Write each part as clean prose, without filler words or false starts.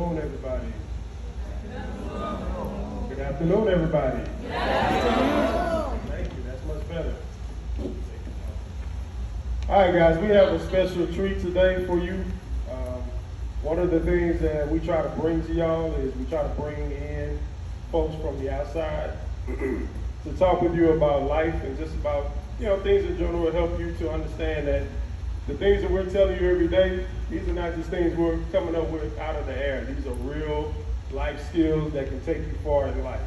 afternoon, everybody. Good afternoon, everybody. Thank you. That's much better. All right, guys, we have a special treat today for you. One of the things that we try to bring to y'all is we try to bring in folks from the outside to talk with you about life and just about, things in general will help you to understand that the things that we're telling you every day, these are not just things we're coming up with out of the air. These are real life skills that can take you far in life.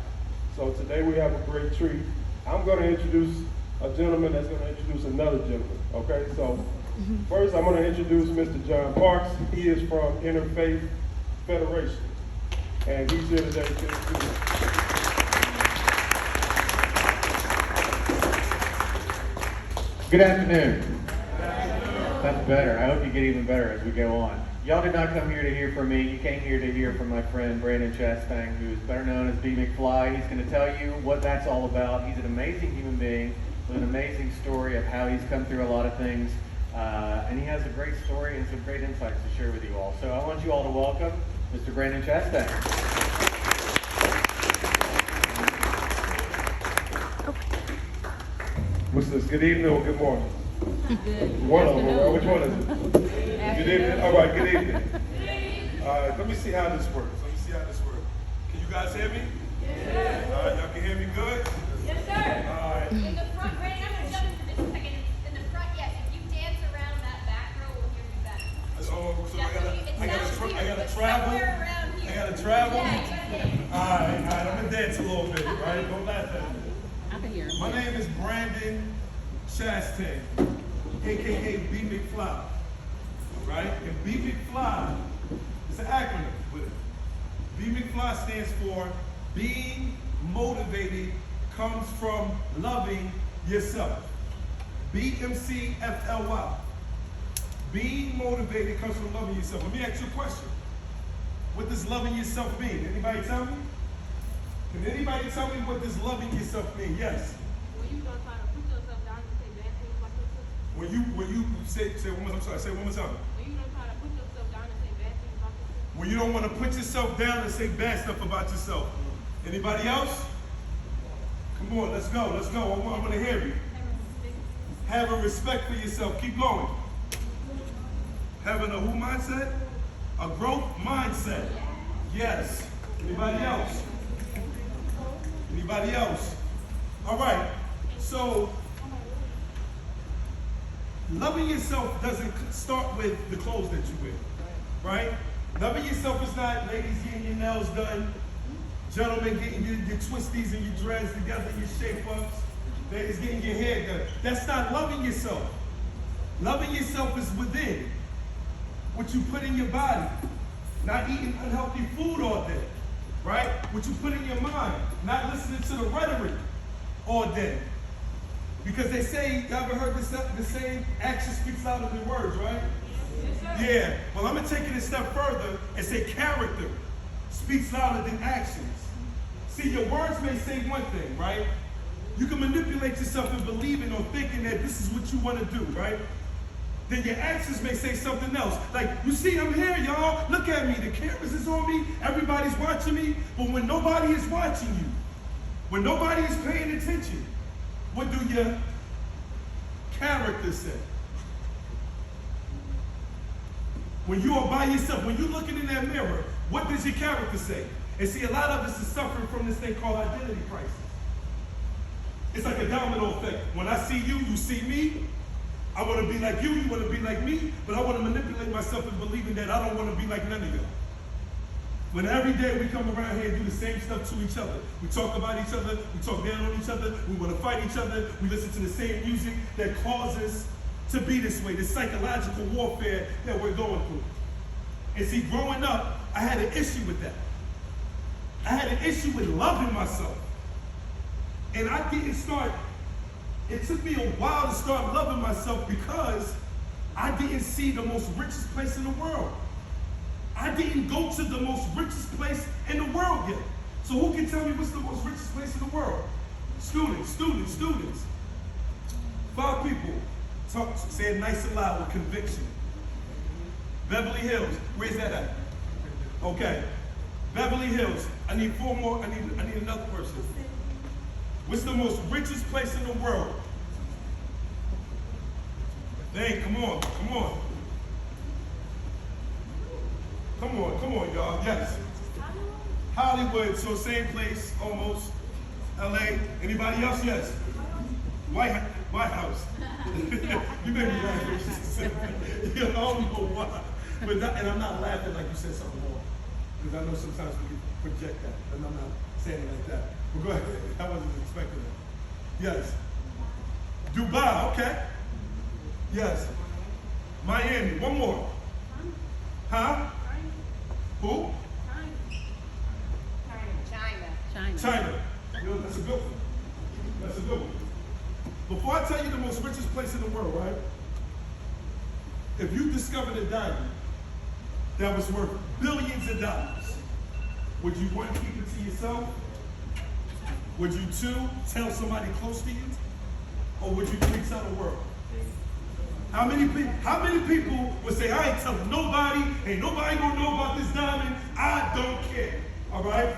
So today we have a great treat. I'm going to introduce a gentleman that's going to introduce another gentleman, okay? So first I'm going to introduce Mr. John Parks. He is from Interfaith Federation, and he's here today to introduce us. Good afternoon. That's better. I hope you get even better as we go on. Y'all did not come here to hear from me. You came here to hear from my friend Brandon Chastain, who is better known as B. McFly. He's going to tell you what that's all about. He's an amazing human being with an amazing story of how he's come through a lot of things. And he has a great story and some great insights to share with you all. So I want you all to welcome Mr. Brandon Chastain. What's this? Good evening or good morning? Good. One of them. Which one is it? Good evening. All right. Good evening. Let me see how this works. Can you guys hear me? Yes, All right. Y'all can hear me good? Yes, sir. All right. In the front, Brandon, I'm going to jump in for just a second. In the front, yes, if you dance around that back row, we'll hear you better. Oh, so I gotta travel. Somewhere around here. I gotta travel. Yeah, All right. I'm gonna dance a little bit, right? Don't laugh at me. I can hear him. My name is Brandon Chastain, aka B. McFly, right? And B. McFly is an acronym with it. B. McFly stands for being motivated comes from loving yourself. BMCFLY. Being motivated comes from loving yourself. Let me ask you a question. What does loving yourself mean? Anybody tell me? Can anybody tell me what does loving yourself mean? Yes. When you gonna try to put yourself down and say bad things about yourself? When you say one more time, I'm sorry, say one more time. When you don't try to put yourself down and say bad things about yourself? When you don't want to put yourself down and say bad stuff about yourself. Anybody else? Come on, let's go. I want to hear you. Having respect for yourself. Keep going. Having a who mindset? A growth mindset. Yes. Anybody else? Anybody else? All right. So, loving yourself doesn't start with the clothes that you wear, right? Loving yourself is not ladies getting your nails done, gentlemen getting your twisties and your dreads together, your shape-ups, ladies getting your hair done. That's not loving yourself. Loving yourself is within. What you put in your body. Not eating unhealthy food all day, right? What you put in your mind. Not listening to the rhetoric all day. Because they say, you ever heard the saying, action speaks louder than words, right? Yes, sir. Yeah. Well, I'm going to take it a step further and say character speaks louder than actions. See, your words may say one thing, right? You can manipulate yourself in believing or thinking that this is what you want to do, right? Then your actions may say something else. Like, you see, I'm here, y'all. Look at me. The cameras is on me. Everybody's watching me. But when nobody is watching you, when nobody is paying attention, what do your character say? When you are by yourself, when you're looking in that mirror, what does your character say? And see, a lot of us is suffering from this thing called identity crisis. It's like a domino effect. When I see you, you see me. I want to be like you, you want to be like me, but I want to manipulate myself in believing that I don't want to be like none of you. When every day we come around here and do the same stuff to each other. We talk about each other, we talk down on each other, we want to fight each other, we listen to the same music that causes to be this way, this psychological warfare that we're going through. And see, growing up, I had an issue with that. I had an issue with loving myself. And I didn't start. It took me a while to start loving myself because I didn't see the most richest place in the world. I didn't go to the most richest place in the world yet. So who can tell me what's the most richest place in the world? Students. 5 people. Say it nice and loud with conviction. Beverly Hills. Where's that at? Okay. Beverly Hills. I need 4 more. I need another person. What's the most richest place in the world? Dang, come on. Come on, y'all. Yes. Hollywood, so same place, almost. LA. Anybody else? Yes. White House. You made me laugh. I don't know why. But and I'm not laughing like you said something wrong. Because I know sometimes we can project that. And I'm not saying it like that. But go ahead. I wasn't expecting that. Yes. Dubai, okay. Yes. Miami. One more. Huh? Who? China. You know, that's a good one. Before I tell you the most richest place in the world, right? If you discovered a diamond that was worth billions of dollars, would you want to keep it to yourself? Would you tell somebody close to you? Or would you tell the world? How many people would say, I ain't telling nobody, ain't nobody gonna know about this diamond, I don't care, all right?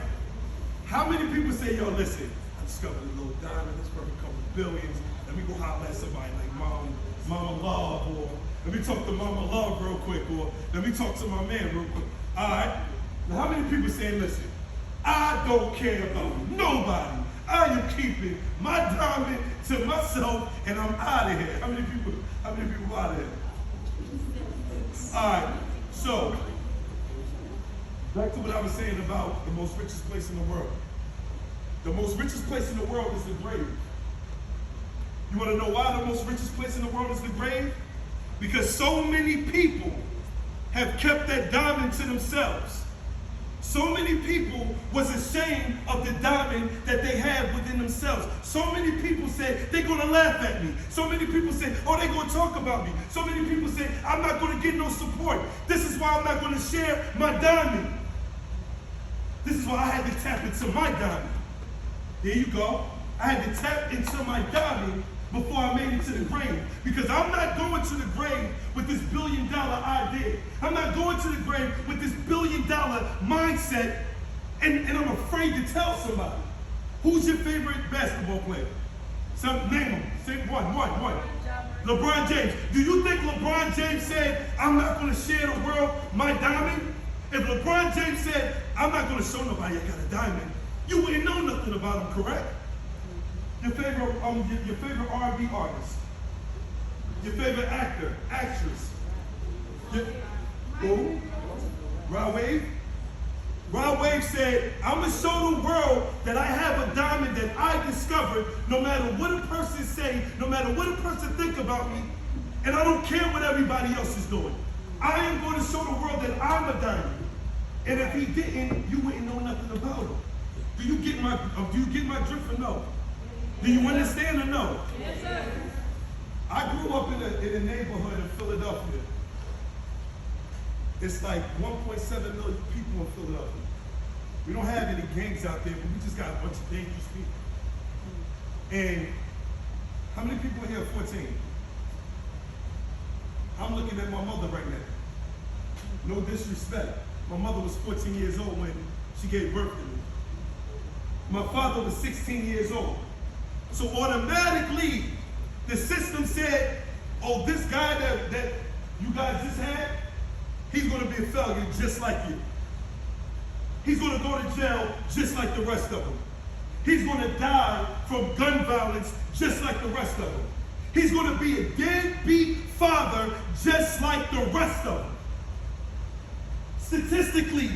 How many people say, yo, listen, I discovered a little diamond, it's worth a couple billions, let me go holler at somebody like Mama Love, or let me talk to Mama Love real quick, or let me talk to my man real quick, all right? Now, how many people say, listen, I don't care about nobody, I am keeping my diamond to myself, and I'm out of here. How many people out of here? All right, so, back to what I was saying about the most richest place in the world. The most richest place in the world is the grave. You want to know why the most richest place in the world is the grave? Because so many people have kept that diamond to themselves. So many people was ashamed of the diamond that they had within themselves. So many people said, they're going to laugh at me. So many people said, oh, they're going to talk about me. So many people said, I'm not going to get no support. This is why I'm not going to share my diamond. This is why I had to tap into my diamond. There you go. I had to tap into my diamond before I made it to the grave. Because I'm not going to the grave with this $1 billion idea. I'm not going to the grave with this $1 billion mindset, and I'm afraid to tell somebody. Who's your favorite basketball player? Name them. Say one. LeBron James. Do you think LeBron James said, I'm not going to share the world my diamond? If LeBron James said, I'm not going to show nobody I got a diamond, you wouldn't know nothing about him, correct? Your favorite R&B artist, your favorite actor, actress. Who? Rod Wave? Rod Wave said, I'm going to show the world that I have a diamond that I discovered, no matter what a person say, no matter what a person think about me, and I don't care what everybody else is doing. I am going to show the world that I'm a diamond. And if he didn't, you wouldn't know nothing about him. Do you get my drift or no? Do you understand or no? Yes, sir. I grew up in a neighborhood in Philadelphia. It's like 1.7 million people in Philadelphia. We don't have any gangs out there, but we just got a bunch of dangerous people. And how many people are here 14? I'm looking at my mother right now. No disrespect. My mother was 14 years old when she gave birth to me. My father was 16 years old. So automatically, the system said, oh, this guy that you guys just had, he's going to be a failure just like you. He's going to go to jail just like the rest of them. He's going to die from gun violence just like the rest of them. He's going to be a deadbeat father just like the rest of them. Statistically,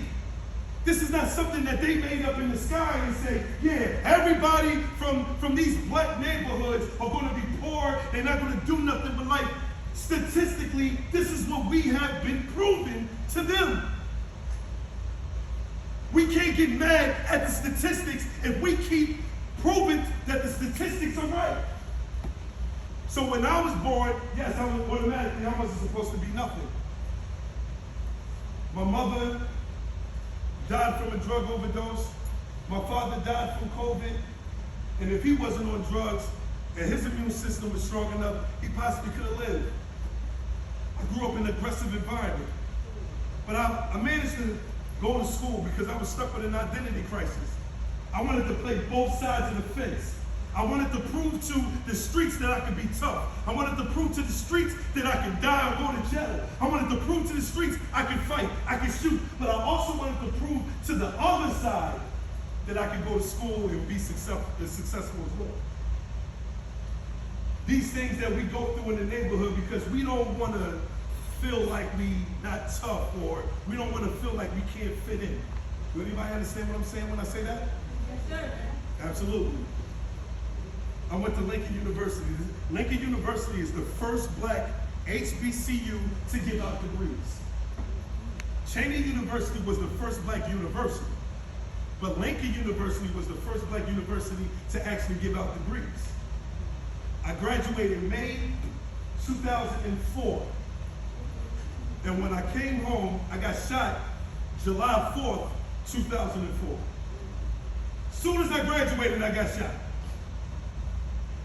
this is not something that they made up in the sky and say, yeah, everybody from these black neighborhoods are going to be poor, they're not going to do nothing but life. Statistically, this is what we have been proving to them. We can't get mad at the statistics if we keep proving that the statistics are right. So when I was born, yes, I wasn't supposed to be nothing. My mother died from a drug overdose. My father died from COVID. And if he wasn't on drugs and his immune system was strong enough, he possibly could have lived. I grew up in an aggressive environment. But I managed to go to school because I was stuck with an identity crisis. I wanted to play both sides of the fence. I wanted to prove to the streets that I could be tough. I wanted to prove to the streets that I could die or go to jail. I wanted to prove to the streets I could fight, I could shoot. But I also wanted to prove to the other side that I could go to school and be successful as well. These things that we go through in the neighborhood because we don't want to feel like we not tough, or we don't want to feel like we can't fit in. Do anybody understand what I'm saying when I say that? Yes, sir. Absolutely. I went to Lincoln University. Lincoln University is the first black HBCU to give out degrees. Cheney University was the first black university, but Lincoln University was the first black university to actually give out degrees. I graduated May 2004. And when I came home, I got shot July 4th, 2004. As soon as I graduated, I got shot.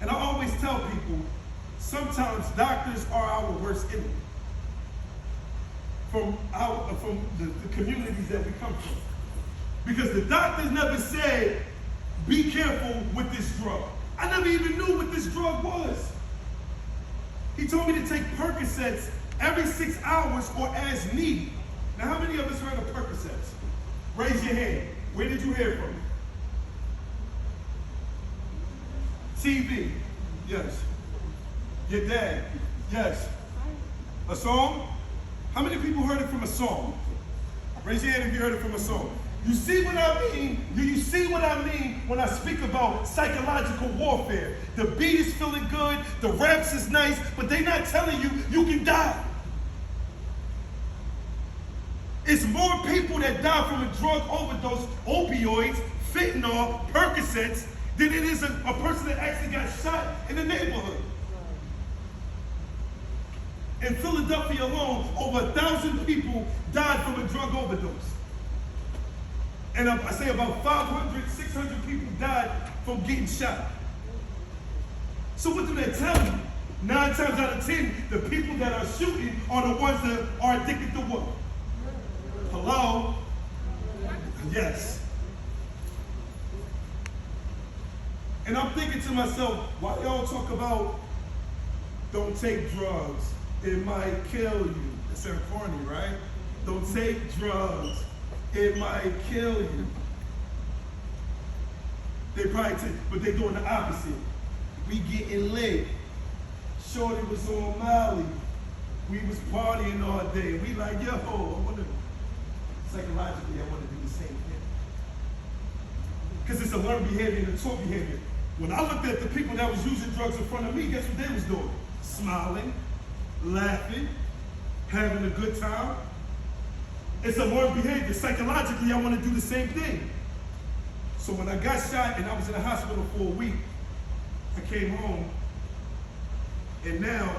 And I always tell people, sometimes doctors are our worst enemy from the communities that we come from. Because the doctors never said, be careful with this drug. I never even knew what this drug was. He told me to take Percocets every 6 hours or as needed. Now, how many of us heard of Percocets? Raise your hand. Where did you hear it from? TV. Yes. Your dad. Yes. A song? How many people heard it from a song? Raise your hand if you heard it from a song. You see what I mean? Do you see what I mean when I speak about psychological warfare? The beat is feeling good, the raps is nice, but they're not telling you you can die. It's more people that die from a drug overdose, opioids, fentanyl, Percocets, than it is a person that actually got shot in the neighborhood. In Philadelphia alone, over 1,000 people died from a drug overdose. And I say about 500, 600 people died from getting shot. So what do they tell you? 9 times out of 10, the people that are shooting are the ones that are addicted to what? Hello? Yes. And I'm thinking to myself, why y'all talk about don't take drugs? It might kill you. It sounds corny, right? Don't take drugs. It might kill you. They probably take, but they're doing the opposite. We getting lit. Shorty was on Molly. We was partying all day. We like, yo, psychologically, I want to do the same thing. Because it's a learned behavior and a taught behavior. When I looked at the people that was using drugs in front of me, guess what they was doing? Smiling, laughing, having a good time. It's a learned behavior. Psychologically, I want to do the same thing. So when I got shot and I was in the hospital for a week, I came home, and now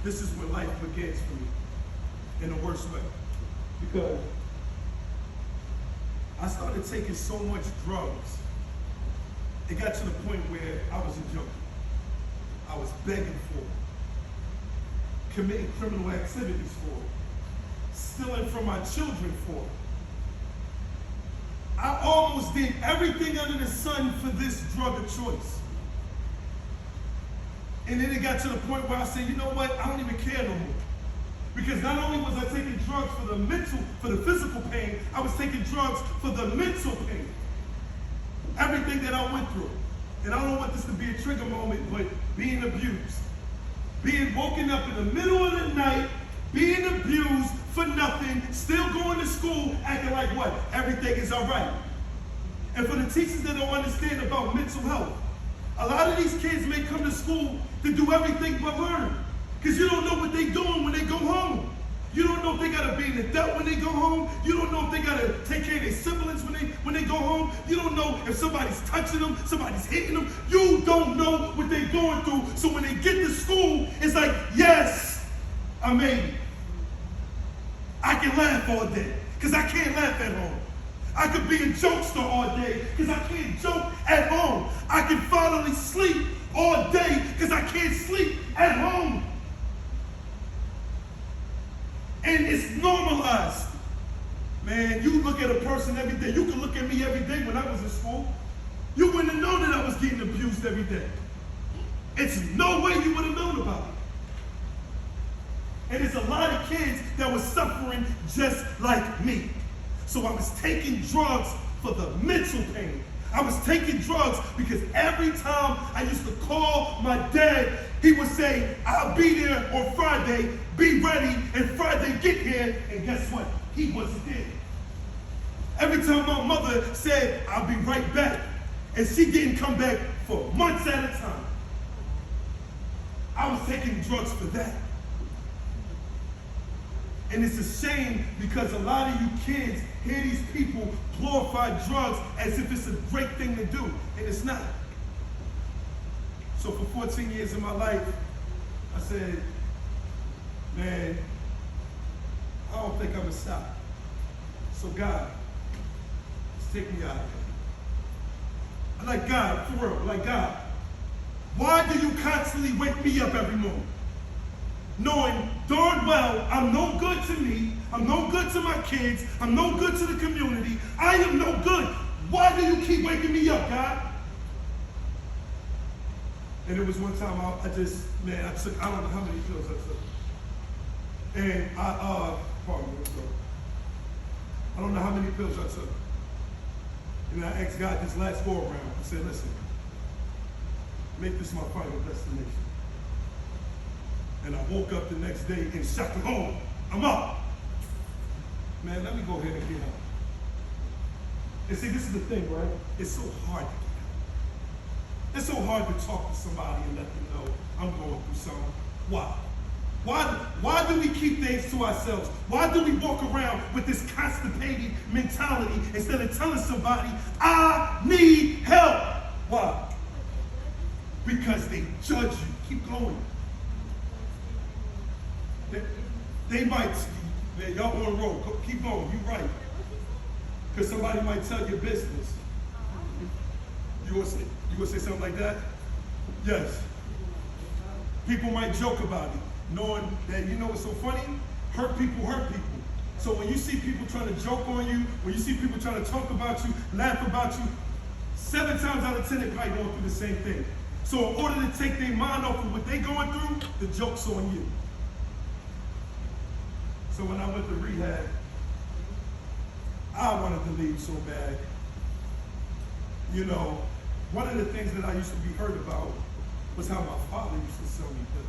this is where life begins for me in the worst way. Because I started taking so much drugs, it got to the point where I was a junkie. I was begging for it, committing criminal activities for it, stealing from my children for it. I almost did everything under the sun for this drug of choice. And then it got to the point where I said, you know what, I don't even care no more. Because not only was I taking drugs for the physical pain, I was taking drugs for the mental pain. Everything that I went through. And I don't want this to be a trigger moment, but being abused. Being woken up in the middle of the night, being abused for nothing, still going to school, acting like what? Everything is all right. And for the teachers that don't understand about mental health, a lot of these kids may come to school to do everything but learn. Because you don't know what they're doing when they go home. You don't know if they got to be in the debt when they go home. You don't know if they got to take care of their siblings when they go home. You don't know if somebody's touching them, somebody's hitting them. You don't know what they're going through. So when they get to school, it's like, yes, I made it. I can laugh all day because I can't laugh at home. I could be a jokester all day because I can't joke at home. I can finally sleep all day because I can't sleep at home. And it's normalized. Man, you look at a person every day. You can look at me every day when I was in school. You wouldn't have known that I was getting abused every day. It's no way you would have known about it. And there's a lot of kids that were suffering just like me. So I was taking drugs for the mental pain. I was taking drugs because every time I used to call my dad, he would say, I'll be there on Friday, be ready, and Friday get here, and guess what? He wasn't there. Every time my mother said, I'll be right back, and she didn't come back for months at a time. I was taking drugs for that. And it's a shame because a lot of you kids hear these people glorify drugs as if it's a great thing to do, and it's not. So for 14 years of my life, I said, man, I don't think I'm gonna stop. So God, just take me out of here. I'm like, God, for real, like, God, why do you constantly wake me up every morning? Knowing darn well I'm no good to me, I'm no good to my kids, I'm no good to the community, I am no good. Why do you keep waking me up, God? And it was one time I took, I don't know how many pills I took. And pardon me, I don't know how many pills I took. And I asked God this last go around, I said, listen, make this my final destination. And I woke up the next day and shot the home. I'm up. Man, let me go ahead and get up. And see, this is the thing, right? It's so hard to get up. It's so hard to talk to somebody and let them know I'm going through something. Why? Why do we keep things to ourselves? Why do we walk around with this constipated mentality instead of telling somebody, I need help? Why? Because they judge you. Keep going. They might, man, y'all on the road, keep going, you right. Because somebody might tell your business. You gonna say something like that? Yes. People might joke about it, knowing that, you know what's so funny? Hurt people hurt people. So when you see people trying to joke on you, when you see people trying to talk about you, laugh about you, 7 times out of 10 they probably going through the same thing. So in order to take their mind off of what they're going through, the joke's on you. So when I went to rehab, I wanted to leave so bad. You know, one of the things that I used to be hurt about was how my father used to sell me pills.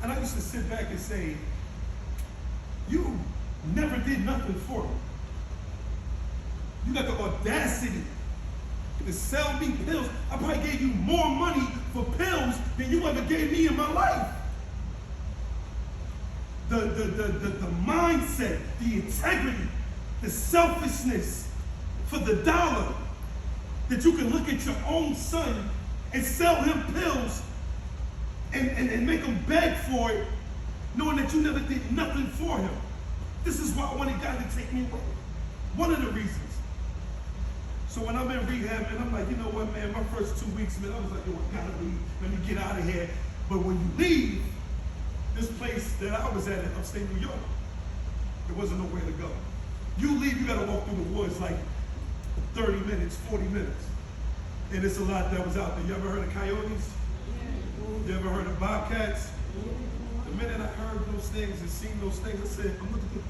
And I used to sit back and say, you never did nothing for me. You got the audacity to sell me pills. I probably gave you more money for pills than you ever gave me in my life. The mindset, the integrity, the selfishness for the dollar, that you can look at your own son and sell him pills and make him beg for it, knowing that you never did nothing for him. This is why I wanted God to take me away. One of the reasons. So when I'm in rehab, man, I'm like, you know what, man, my first 2 weeks, man, I was like, yo, I gotta leave. Let me get out of here. But when you leave, this place that I was at in upstate New York, there wasn't nowhere to go. You leave, you gotta walk through the woods like 30 minutes, 40 minutes. And it's a lot that was out there. You ever heard of coyotes? You ever heard of bobcats? The minute I heard those things and seen those things, I said, I'm looking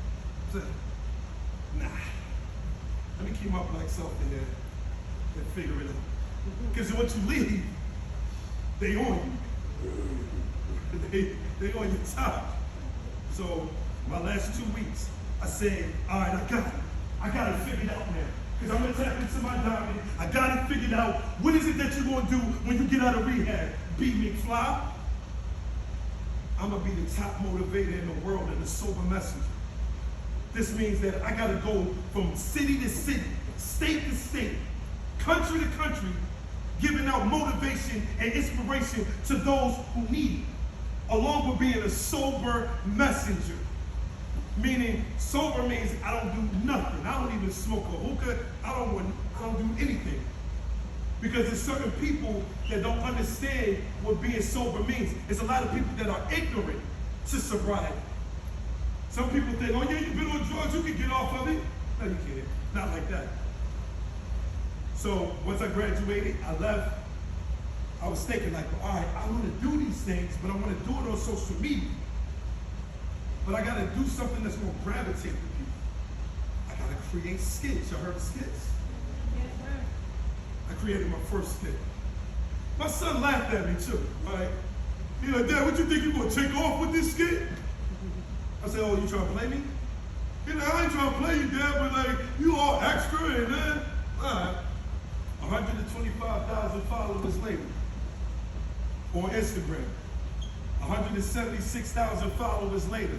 at them. Nah. Let me keep my black self in there and figure it out. Because once you leave, they on you. They on your top. So my last 2 weeks, I said, all right, I got it figured out now. Because I'm going to tap into my diamond. I got it figured out. What is it that you're going to do when you get out of rehab? Be McFly? I'm going to be the top motivator in the world and the sober messenger. This means that I got to go from city to city, state to state, country to country, giving out motivation and inspiration to those who need it, along with being a sober messenger. Meaning, sober means I don't do nothing. I don't even smoke a hookah. I don't do anything. Because there's certain people that don't understand what being sober means. There's a lot of people that are ignorant to sobriety. Some people think, oh yeah, you've been on drugs, you can get off of it. No, you can't. Not like that. So once I graduated, I left. I was thinking like, all right, I want to do these things, but I want to do it on social media. But I got to do something that's going to gravitate to people. I got to create skits. Y'all heard of skits? Yes, sir. I created my first skit. My son laughed at me too, right? He's like, Dad, what you think you going to take off with this skit? I said, oh, you trying to play me? He's like, I ain't trying to play you, Dad, but like, you all extra and then, all right. 125,000 followers later on Instagram. 176,000 followers later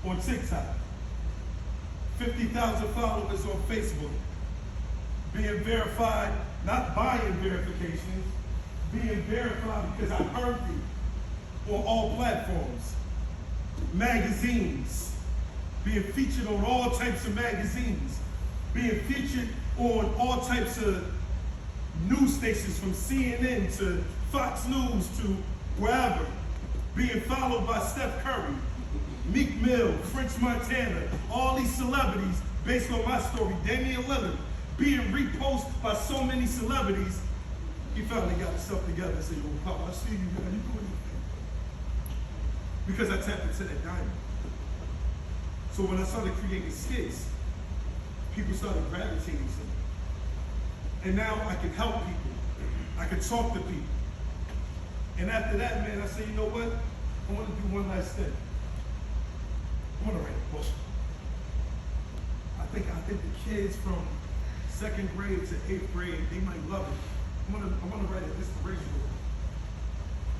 on TikTok. 50,000 followers on Facebook. Being verified, not buying verifications, being verified because I earned it on all platforms. Magazines, being featured on all types of magazines, being featured on all types of news stations from CNN to Fox News to wherever, being followed by Steph Curry, Meek Mill, French Montana, all these celebrities based on my story, Damian Lillard, being reposted by so many celebrities. He finally got himself together and said, yo, Papa, I see you, how you doing? Because I tapped into that diamond. So when I started creating skits, people started gravitating to me. And now I can help people. I can talk to people. And after that, man, I said, you know what? I want to do one last thing. I want to write a book. I think the kids from 2nd grade to 8th grade, they might love it. I want to write an inspirational book.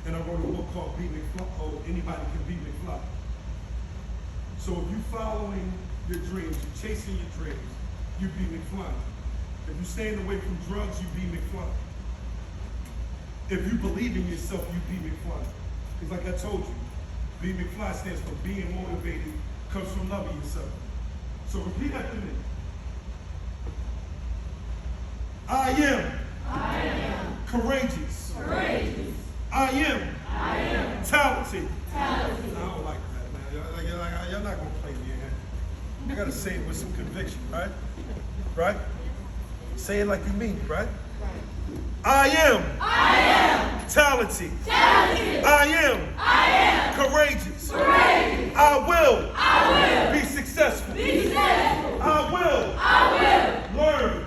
And I wrote a book called Be McFly. Oh, Anybody Can Be McFly. So if you're following your dreams, you're chasing your dreams, you be McFly. If you're staying away from drugs, you be McFly. If you believe in yourself, you be McFly. Because like I told you, Be McFly stands for being motivated, comes from loving yourself. So repeat after me. I am courageous. I am talented. I don't like that, man. Y'all not going to play me in here. You got to say it with some conviction, right? Right? Say it like you mean it, right? I am talented. I am courageous. I will be successful. I will learn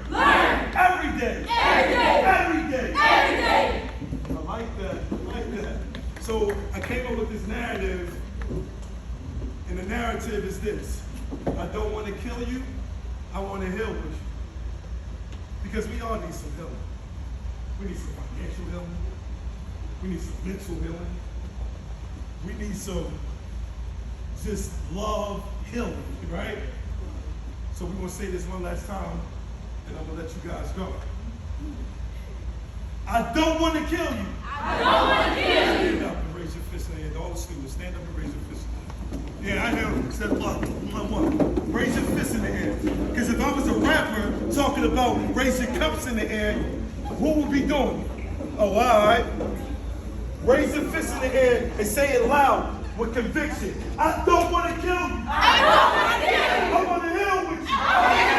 every day. Every day. I like that. So I came up with this narrative, and the narrative is this. I don't want to kill you. I want to heal with you. Because we all need some healing. We need some financial healing. We need some mental healing. We need some just love healing, right? So we're going to say this one last time, and I'm going to let you guys go. I don't want to kill you. Stand up and raise your fist in the air. All the students, stand up and raise your fist in the air. Yeah, I know. Said what? Raise your fist in the air. Because if I was a rapper talking about raising cups in the air, who would be doing it? Oh, all right. Raise your fist in the air and say it loud with conviction. I don't want to kill you. I want to heal with you.